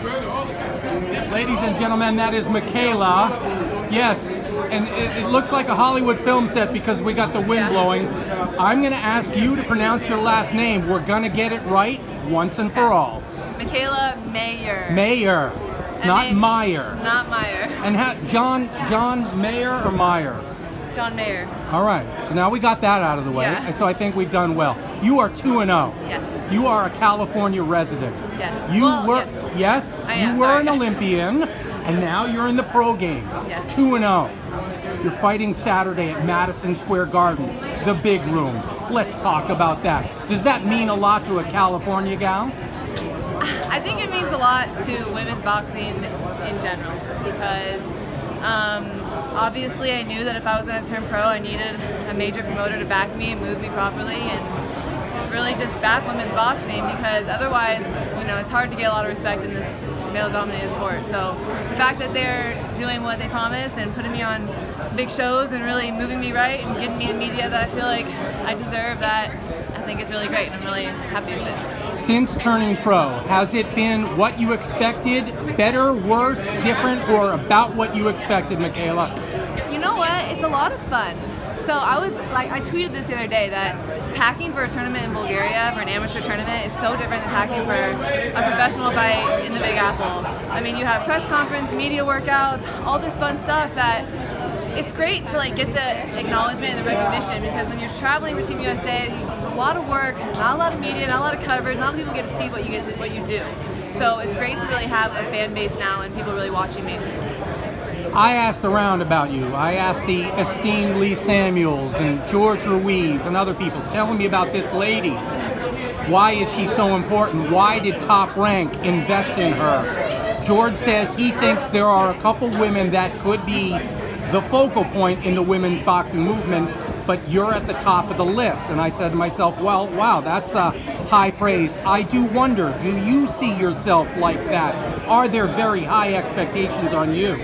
Ladies and gentlemen, that is Mikaela. Yes, and it looks like a Hollywood film set because we got the wind blowing. I'm going to ask you to pronounce your last name. We're going to get it right once and for all. Mikaela Mayer. Mayer. It's not Meyer. Not Meyer. And John Mayer or Meyer? John Mayer. All right, so now we got that out of the way, Yeah. and so I think we've done well. You are 2-0. Yes. You are a California resident. Yes. You Well, were, yes. I am, you were sorry. an Olympian, and now you're in the pro game. Yes. 2-0. You're fighting Saturday at Madison Square Garden, the big room. Let's talk about that. Does that mean a lot to a California gal? I think it means a lot to women's boxing in general because obviously I knew that if I was going to turn pro, I needed a major promoter to back me and move me properly and really just back women's boxing because otherwise, you know, it's hard to get a lot of respect in this male-dominated sport. So the fact that they're doing what they promised and putting me on big shows and really moving me right and getting me the media that I feel like I deserve, that I think it's really great. I'm really happy with it. Since turning pro, has it been what you expected, better, worse, different, or about what you expected, Mikaela? You know what? It's a lot of fun. So I tweeted this the other day that packing for a tournament in Bulgaria, for an amateur tournament, is so different than packing for a professional fight in the Big Apple. I mean, you have press conference, media workouts, all this fun stuff that it's great to like get the acknowledgement and the recognition because when you're traveling for Team USA, it's a lot of work, not a lot of media, not a lot of coverage, not a lot of people get to see what you do. So it's great to really have a fan base now and people really watching me. I asked around about you. I asked the esteemed Lee Samuels and George Ruiz and other people telling me about this lady. Why is she so important? Why did Top Rank invest in her? George says he thinks there are a couple women that could be the focal point in the women's boxing movement, but you're at the top of the list. And I said to myself, well, wow, that's high praise. I do wonder, do you see yourself like that? Are there very high expectations on you?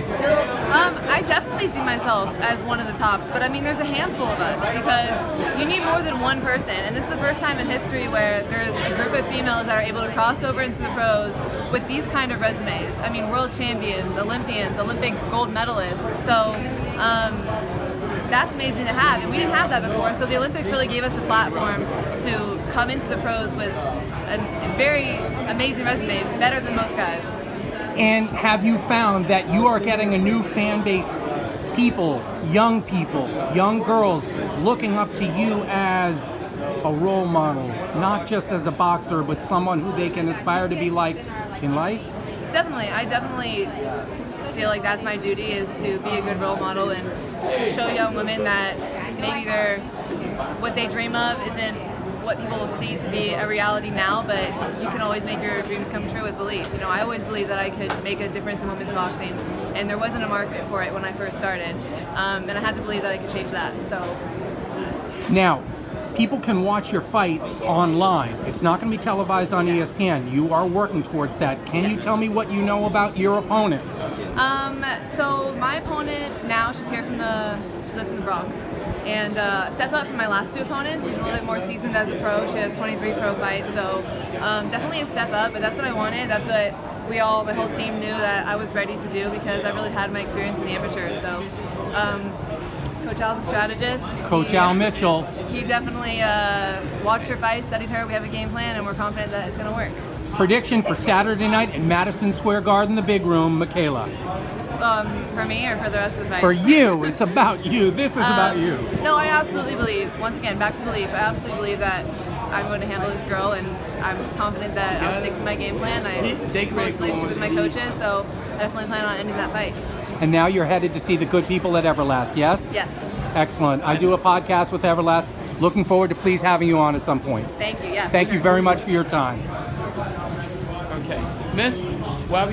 I definitely see myself as one of the tops, but I mean there's a handful of us because you need more than one person, and this is the first time in history where there's a group of females that are able to cross over into the pros with these kind of resumes. I mean, world champions, Olympians, Olympic gold medalists, so that's amazing to have, and we didn't have that before, so the Olympics really gave us a platform to come into the pros with a very amazing resume, better than most guys. And have you found that you are getting a new fan base, people, young girls looking up to you as a role model, not just as a boxer, but someone who they can aspire to be like in life? Definitely. I definitely feel like that's my duty, is to be a good role model and show young women that maybe what they dream of isn't what people will see to be a reality now, but you can always make your dreams come true with belief. You know, I always believed that I could make a difference in women's boxing, and there wasn't a market for it when I first started, and I had to believe that I could change that. So now, people can watch your fight online. It's not going to be televised on ESPN. You are working towards that. Can you tell me what you know about your opponent? So my opponent now, she lives in the Bronx. And step up from my last two opponents. She's a little bit more seasoned as a pro. She has 23 pro fights, so definitely a step up, but that's what I wanted. That's what my whole team knew that I was ready to do because I really had my experience in the amateur. So Coach Al's a strategist. Coach Al Mitchell. He definitely watched her fight, studied her. We have a game plan, and we're confident that it's going to work. Prediction for Saturday night in Madison Square Garden, the big room, Mikaela. For me or for the rest of the fight? For you. It's about you. This is about you. No, I absolutely believe, once again, back to belief, I absolutely believe that I'm going to handle this girl, and I'm confident that I'll stick to my game plan. I closely with my coaches, so I definitely plan on ending that fight. And now you're headed to see the good people at Everlast, yes? Yes. Excellent. I do a podcast with Everlast. Looking forward to please having you on at some point. Thank you, yeah. Thank you very much for your time. Okay. Miss, why